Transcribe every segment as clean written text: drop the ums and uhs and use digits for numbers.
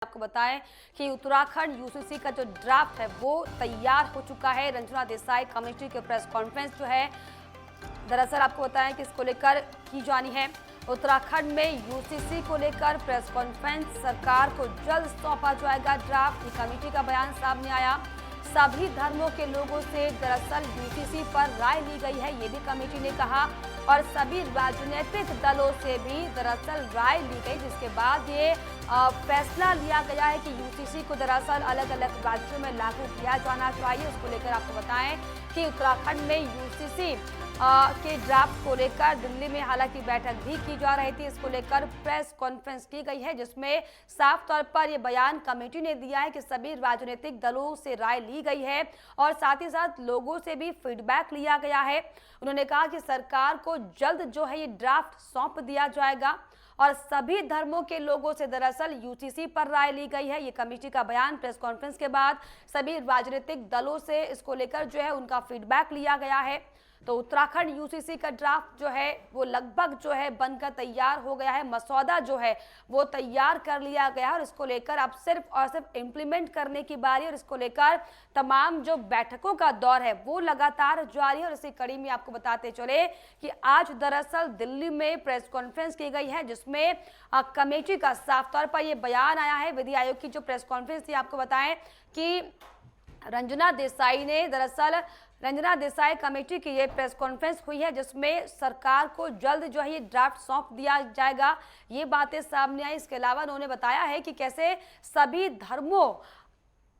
आपको बताएं कि उत्तराखंड यूसीसी का जो ड्राफ्ट है वो तैयार हो चुका है। रंजना देसाई कमेटी के प्रेस कॉन्फ्रेंस जो है, दरअसल आपको बताएं कि इसको लेकर की जानी है। उत्तराखंड में यूसीसी को लेकर प्रेस कॉन्फ्रेंस, सरकार को जल्द सौंपा जाएगा ड्राफ्ट। ये कमेटी का बयान सामने आया। सभी धर्मों के लोगों से दरअसल यूसीसी पर राय ली गई है, ये भी कमेटी ने कहा, और सभी राजनीतिक दलों से भी दरअसल राय ली गई, जिसके बाद ये फैसला लिया गया है कि यूसीसी को दरअसल अलग अलग राज्यों में लागू किया जाना चाहिए। उसको लेकर आपको बताएं कि उत्तराखंड में यूसीसी के ड्राफ्ट को लेकर दिल्ली में हालांकि बैठक भी की जा रही थी। इसको लेकर प्रेस कॉन्फ्रेंस की गई है, जिसमें साफ तौर पर यह बयान कमेटी ने दिया है कि सभी राजनीतिक दलों से राय ली गई है और साथ ही साथ लोगों से भी फीडबैक लिया गया है। उन्होंने कहा कि सरकार को जल्द जो है ये ड्राफ्ट सौंप दिया जाएगा और सभी धर्मों के लोगों से दरअसल यूसीसी पर राय ली गई है। ये कमेटी का बयान प्रेस कॉन्फ्रेंस के बाद सभी राजनीतिक दलों से इसको लेकर जो है उनका फीडबैक लिया गया है। तो उत्तराखंड यूसीसी का ड्राफ्ट जो है वो लगभग जो है बनकर तैयार हो गया है। मसौदा जो है वो तैयार कर लिया गया है और इसको लेकर अब सिर्फ और सिर्फ इम्प्लीमेंट करने की बारी। और इसको लेकर तमाम जो बैठकों का दौर है वो लगातार जारी है। और इसी कड़ी में आपको बताते चले कि आज दरअसल दिल्ली में प्रेस कॉन्फ्रेंस की गई है, जिसमें कमेटी का साफ तौर पर यह बयान आया है। विधि आयोग की जो प्रेस कॉन्फ्रेंस थी, आपको बताएं कि रंजना देसाई कमेटी की ये प्रेस कॉन्फ्रेंस हुई है, जिसमें सरकार को जल्द जो है ये ड्राफ्ट सौंप दिया जाएगा, ये बातें सामने आई। इसके अलावा उन्होंने बताया है कि कैसे सभी धर्मों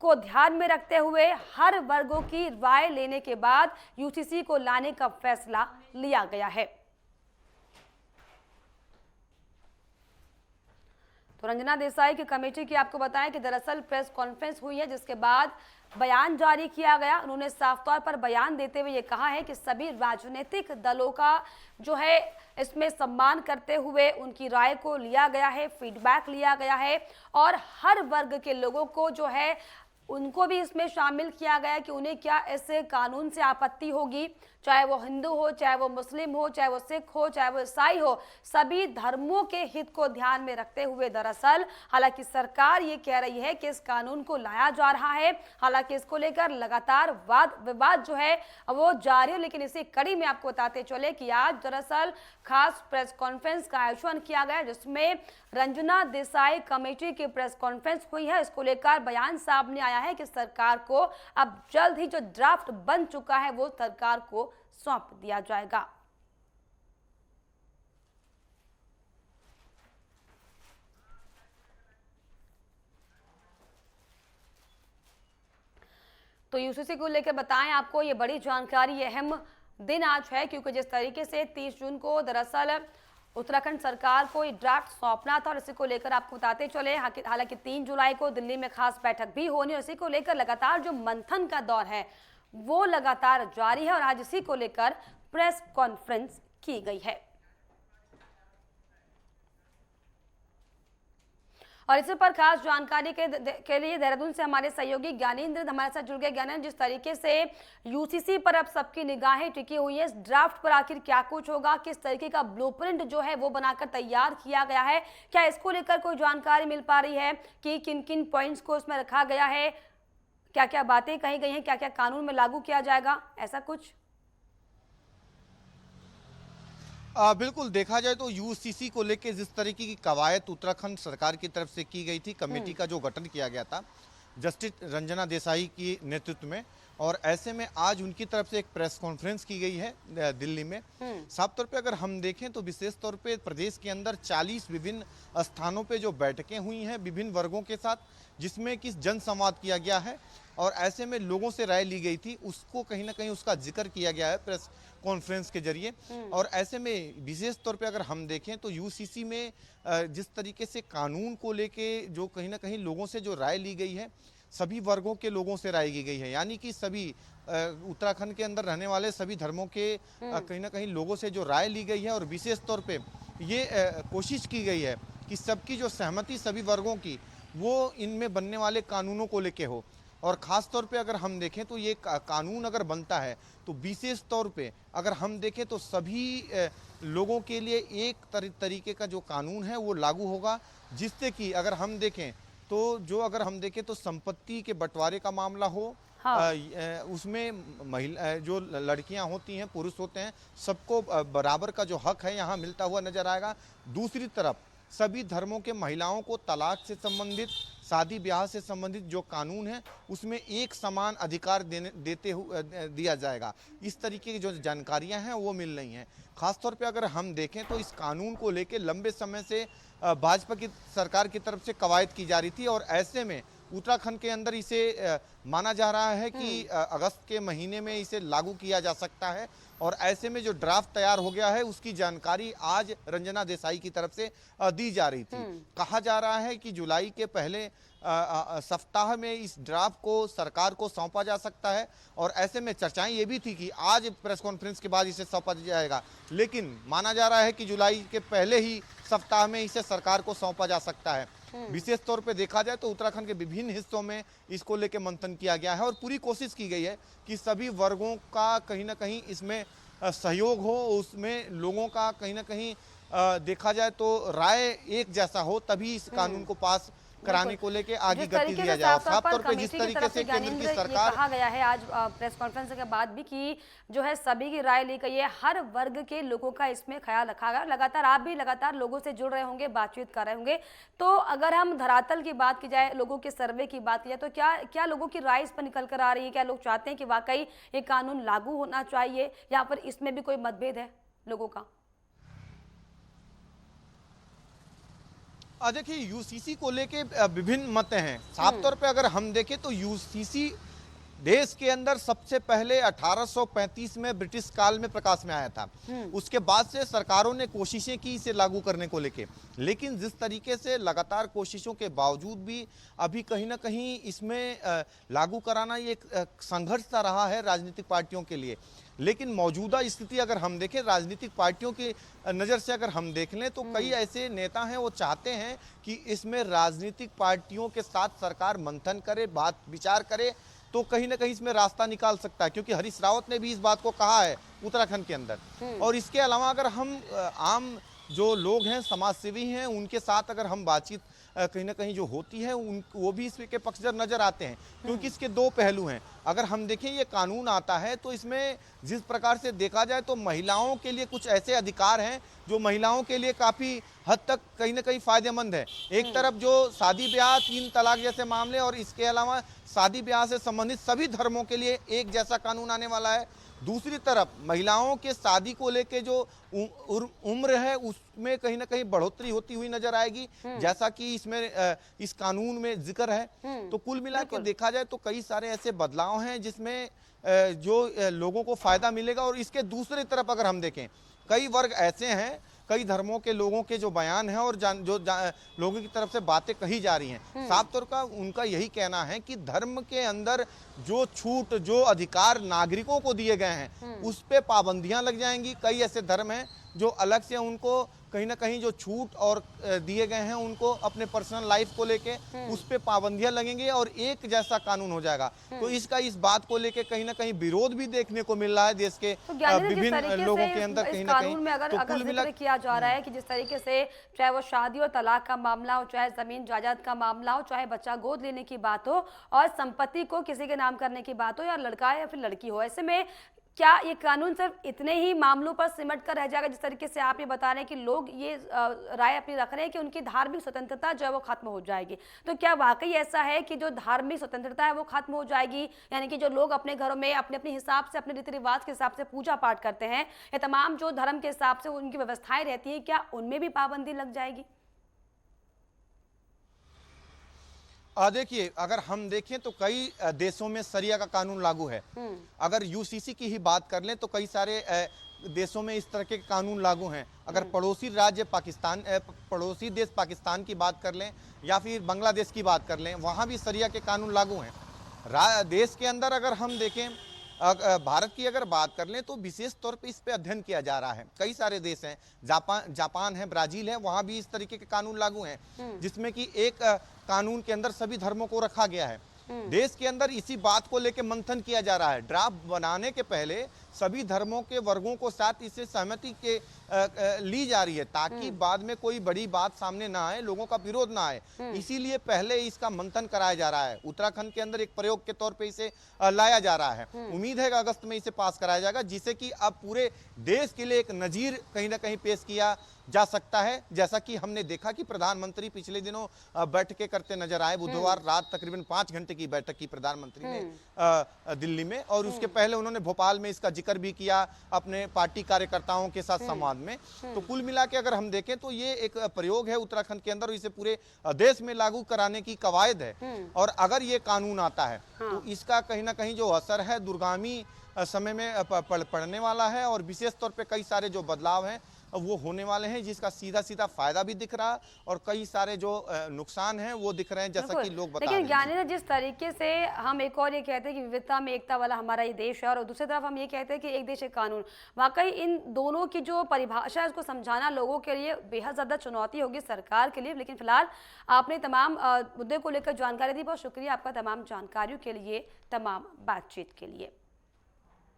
को ध्यान में रखते हुए हर वर्गों की राय लेने के बाद यूसीसी को लाने का फैसला लिया गया है। तो रंजना देसाई की कमेटी की आपको बताएं कि दरअसल प्रेस कॉन्फ्रेंस हुई है, जिसके बाद बयान जारी किया गया। उन्होंने साफ तौर पर बयान देते हुए ये कहा है कि सभी राजनीतिक दलों का जो है इसमें सम्मान करते हुए उनकी राय को लिया गया है, फीडबैक लिया गया है और हर वर्ग के लोगों को जो है उनको भी इसमें शामिल किया गया कि उन्हें क्या ऐसे कानून से आपत्ति होगी, चाहे वो हिंदू हो, चाहे वो मुस्लिम हो, चाहे वो सिख हो, चाहे वो ईसाई हो, सभी धर्मों के हित को ध्यान में रखते हुए दरअसल हालांकि सरकार ये कह रही है कि इस कानून को लाया जा रहा है। हालांकि इसको लेकर लगातार वाद विवाद जो है वो जारी है, लेकिन इसी कड़ी में आपको बताते चले कि आज दरअसल खास प्रेस कॉन्फ्रेंस का आयोजन किया गया, जिसमें रंजना देसाई कमेटी की प्रेस कॉन्फ्रेंस हुई है। इसको लेकर बयान सामने आया है कि सरकार को अब जल्द ही जो ड्राफ्ट बन चुका है वो सरकार को सौंप दिया जाएगा। तो यूसीसी को लेकर बताएं आपको ये बड़ी जानकारी, अहम दिन आज है, क्योंकि जिस तरीके से 30 जून को दरअसल उत्तराखंड सरकार को ये ड्राफ्ट सौंपना था और इसी को लेकर आपको बताते चले हालांकि 3 जुलाई को दिल्ली में खास बैठक भी होनी है। इसी को लेकर लगातार जो मंथन का दौर है वो लगातार जारी है और आज इसी को लेकर प्रेस कॉन्फ्रेंस की गई है। और इसी पर खास जानकारी के लिए देहरादून से हमारे सहयोगी ज्ञानेंद्र हमारे साथ जुड़ गए। ज्ञानेंद्र, जिस तरीके से यूसीसी पर अब सबकी निगाहें टिकी हुई है, इस ड्राफ्ट पर आखिर क्या कुछ होगा, किस तरीके का ब्लूप्रिंट जो है वो बनाकर तैयार किया गया है, क्या इसको लेकर कोई जानकारी मिल पा रही है कि किन किन पॉइंट्स को इसमें रखा गया है, क्या क्या बातें कही गई हैं, क्या क्या कानून में लागू किया जाएगा, ऐसा कुछ? बिल्कुल देखा जाए तो यूसीसी को लेकर जिस तरीके की कवायद उत्तराखंड सरकार की तरफ से की गई थी, कमेटी का जो गठन किया गया था जस्टिस रंजना देसाई की नेतृत्व में, और ऐसे में आज उनकी तरफ से एक प्रेस कॉन्फ्रेंस की गई है दिल्ली में। साफ तौर पे अगर हम देखें तो विशेष तौर पे प्रदेश के अंदर 40 विभिन्न स्थानों पे जो बैठकें हुई हैं विभिन्न वर्गों के साथ, जिसमें कि जन संवाद किया गया है और ऐसे में लोगों से राय ली गई थी, उसको कहीं ना कहीं उसका जिक्र किया गया है प्रेस कॉन्फ्रेंस के जरिए। और ऐसे में विशेष तौर पे अगर हम देखें तो यूसीसी में जिस तरीके से कानून को लेके जो कहीं ना कहीं लोगों से जो राय ली गई है, सभी वर्गों के लोगों से राय की गई है, यानी कि सभी उत्तराखंड के अंदर रहने वाले सभी धर्मों के कहीं ना कहीं लोगों से जो राय ली गई है। और विशेष तौर पे ये कोशिश की गई है कि सबकी जो सहमति सभी वर्गों की वो इनमें बनने वाले कानूनों को लेके हो। और ख़ास तौर पे अगर हम देखें तो ये कानून अगर बनता है तो विशेष तौर पे अगर हम देखें तो सभी लोगों के लिए एक तरीके का जो कानून है वो लागू होगा, जिससे कि अगर हम देखें तो जो अगर हम देखें तो संपत्ति के बंटवारे का मामला हो, हाँ। उसमें महिला जो लड़कियां होती हैं, पुरुष होते हैं, सबको बराबर का जो हक है यहाँ मिलता हुआ नजर आएगा। दूसरी तरफ सभी धर्मों के महिलाओं को तलाक से संबंधित, शादी ब्याह से संबंधित जो कानून है उसमें एक समान अधिकार दिया जाएगा। इस तरीके की जो जानकारियां हैं वो मिल रही हैं। खासतौर पे अगर हम देखें तो इस कानून को लेकर लंबे समय से भाजपा की सरकार की तरफ से कवायद की जा रही थी और ऐसे में उत्तराखंड के अंदर इसे माना जा रहा है कि अगस्त के महीने में इसे लागू किया जा सकता है और ऐसे में जो ड्राफ्ट तैयार हो गया है उसकी जानकारी आज रंजना देसाई की तरफ से दी जा रही थी। कहा जा रहा है कि जुलाई के पहले सप्ताह में इस ड्राफ्ट को सरकार को सौंपा जा सकता है और ऐसे में चर्चाएं ये भी थी कि आज प्रेस कॉन्फ्रेंस के बाद इसे सौंपा जाएगा, लेकिन माना जा रहा है कि जुलाई के पहले ही सप्ताह में इसे सरकार को सौंपा जा सकता है। विशेष तौर पे देखा जाए तो उत्तराखंड के विभिन्न हिस्सों में इसको लेकर मंथन किया गया है और पूरी कोशिश की गई है कि सभी वर्गों का कहीं ना कहीं इसमें सहयोग हो, उसमें लोगों का कहीं ना कहीं देखा जाए तो राय एक जैसा हो, तभी इस कानून को पास कराने को लेके आगे गति दिया जाए। साफ तौर पे जिस तरीके से केंद्र की सरकार कहा गया है आज प्रेस कॉन्फ्रेंस के बाद भी कि जो है सभी की राय ली गई है, हर वर्ग के लोगों का इसमें ख्याल रखा गया। लगातार आप भी लगातार लोगों से जुड़ रहे होंगे, बातचीत कर रहे होंगे, तो अगर हम धरातल की बात की जाए, लोगों के सर्वे की बात की जाए, तो क्या लोगों की राय इस पर निकल कर आ रही है? क्या लोग चाहते हैं कि वाकई ये कानून लागू होना चाहिए या फिर इसमें भी कोई मतभेद है लोगों का? देखिए यूसीसी को लेके विभिन्न मत हैं। साफ तौर पे अगर हम देखें तो यूसीसी देश के अंदर सबसे पहले 1835 में ब्रिटिश काल में प्रकाश में आया था। उसके बाद से सरकारों ने कोशिशें की इसे लागू करने को लेके, लेकिन जिस तरीके से लगातार कोशिशों के बावजूद भी अभी कहीं ना कहीं इसमें लागू कराना ये एक संघर्ष सा रहा है राजनीतिक पार्टियों के लिए। लेकिन मौजूदा स्थिति अगर हम देखें, राजनीतिक पार्टियों की नज़र से अगर हम देख लें तो कई ऐसे नेता हैं वो चाहते हैं कि इसमें राजनीतिक पार्टियों के साथ सरकार मंथन करे, बात विचार करे, तो कहीं ना कहीं इसमें रास्ता निकाल सकता है, क्योंकि हरीश रावत ने भी इस बात को कहा है उत्तराखंड के अंदर। और इसके अलावा अगर हम आम जो लोग हैं, समाजसेवी हैं, उनके साथ अगर हम बातचीत कहीं ना कहीं जो होती है वो भी इसके पक्षधर नजर आते हैं, क्योंकि इसके दो पहलू हैं। अगर हम देखें ये कानून आता है तो इसमें जिस प्रकार से देखा जाए तो महिलाओं के लिए कुछ ऐसे अधिकार हैं जो महिलाओं के लिए काफ़ी हद तक कहीं ना कहीं फायदेमंद है। एक तरफ जो शादी ब्याह, 3 तलाक जैसे मामले और इसके अलावा शादी ब्याह से संबंधित सभी धर्मों के लिए एक जैसा कानून आने वाला है। दूसरी तरफ महिलाओं के शादी को लेके जो उम्र है उसमें कहीं ना कहीं बढ़ोतरी होती हुई नजर आएगी, जैसा कि इसमें इस कानून में जिक्र है। तो कुल मिला के देखा जाए तो कई सारे ऐसे बदलाव हैं जिसमें जो लोगों को फायदा मिलेगा। और इसके दूसरी तरफ अगर हम देखें, कई वर्ग ऐसे हैं, कई धर्मों के लोगों के जो बयान हैं और लोगों की तरफ से बातें कही जा रही हैं, साफ तौर का उनका यही कहना है कि धर्म के अंदर जो छूट, जो अधिकार नागरिकों को दिए गए हैं उस पे पाबंदियां लग जाएंगी। कई ऐसे धर्म हैं जो अलग से उनको कहीं ना कहीं जो छूट और दिए गए हैं उनको अपने पर्सनल लाइफ को लेके उस पे पाबंदियां लगेंगी और एक जैसा कानून हो जाएगा। तो इस बात को लेके कहीं ना कहीं विरोध भी देखने को मिल रहा है देश के विभिन्न लोगों के अंदर कहीं ना कहीं। तो कुल मिला किया जा रहा है कि जिस तरीके से चाहे वो शादी और तलाक का मामला हो, चाहे जमीन जायदाद का मामला हो, चाहे बच्चा गोद लेने की बात हो और संपत्ति को किसी के नाम करने की बात हो, या लड़का या फिर लड़की हो, ऐसे में क्या ये कानून सिर्फ इतने ही मामलों पर सिमट कर रह जाएगा? जिस तरीके से आप ये बता रहे हैं कि लोग ये राय अपनी रख रहे हैं कि उनकी धार्मिक स्वतंत्रता जो है वो खत्म हो जाएगी, तो क्या वाकई ऐसा है कि जो धार्मिक स्वतंत्रता है वो खत्म हो जाएगी? यानी कि जो लोग अपने घरों में अपने अपने हिसाब से, अपने रीति रिवाज के हिसाब से पूजा पाठ करते हैं, या तमाम जो धर्म के हिसाब से उनकी व्यवस्थाएं रहती हैं, क्या उनमें भी पाबंदी लग जाएगी? देखिए अगर हम देखें तो कई देशों में शरिया का कानून लागू है। अगर यूसीसी की ही बात कर लें तो कई सारे देशों में इस तरह के कानून लागू हैं। अगर पड़ोसी राज्य पाकिस्तान, पड़ोसी देश पाकिस्तान की बात कर लें या फिर बांग्लादेश की बात कर लें, वहाँ भी शरिया के कानून लागू हैं। देश के अंदर अगर हम देखें, भारत की अगर बात कर लें तो विशेष तौर पे इस पे अध्ययन किया जा रहा है। कई सारे देश हैं, जापान है, ब्राजील है, वहाँ भी इस तरीके के कानून लागू हैं जिसमें कि एक कानून के अंदर सभी धर्मों को रखा गया है। देश के अंदर इसी बात को लेकर मंथन किया जा रहा है। ड्राफ्ट बनाने के पहले सभी धर्मों के वर्गों को साथ इसे सहमति के ली जा रही है, ताकि बाद में कोई बड़ी बात सामने ना आए, लोगों का विरोध ना आए। इसीलिए पहले इसका मंथन कराया जा रहा है। उत्तराखंड के अंदर एक प्रयोग के तौर पे इसे लाया जा रहा है। उम्मीद है कि अगस्त में इसे पास कराया जाएगा, जिससे कि अब पूरे देश के लिए एक नजीर कहीं ना कहीं पेश किया जा सकता है। जैसा कि हमने देखा कि प्रधानमंत्री पिछले दिनों बैठकें करते नजर आए। बुधवार रात तकरीबन 5 घंटे की बैठक की प्रधानमंत्री ने दिल्ली में, और उसके पहले उन्होंने भोपाल में इसका जिक्र भी किया अपने पार्टी कार्यकर्ताओं के साथ संवाद में। तो कुल मिला के अगर हम देखें तो ये एक प्रयोग है उत्तराखंड के अंदर, इसे पूरे देश में लागू कराने की कवायद है। और अगर ये कानून आता है तो इसका कहीं ना कहीं जो असर है दूरगामी समय में पड़ने वाला है, और विशेष तौर पे कई सारे जो बदलाव हैं वो होने वाले हैं, जिसका सीधा सीधा फायदा भी दिख रहा, और कई सारे जो नुकसान हैं वो दिख रहे हैं, जैसा कि लोग बता रहे हैं। लेकिन ज्ञानेंद्र, जिस तरीके से हम एक और ये कहते हैं कि विविधता में एकता वाला हमारा ये देश है, और दूसरी तरफ हम ये कहते हैं कि एक देश एक कानून, वाकई इन दोनों की जो परिभाषा है उसको समझाना लोगों के लिए बेहद ज़्यादा चुनौती होगी, सरकार के लिए। लेकिन फिलहाल आपने तमाम मुद्दे को लेकर जानकारी दी। बहुत शुक्रिया आपका तमाम जानकारियों के लिए, तमाम बातचीत के लिए।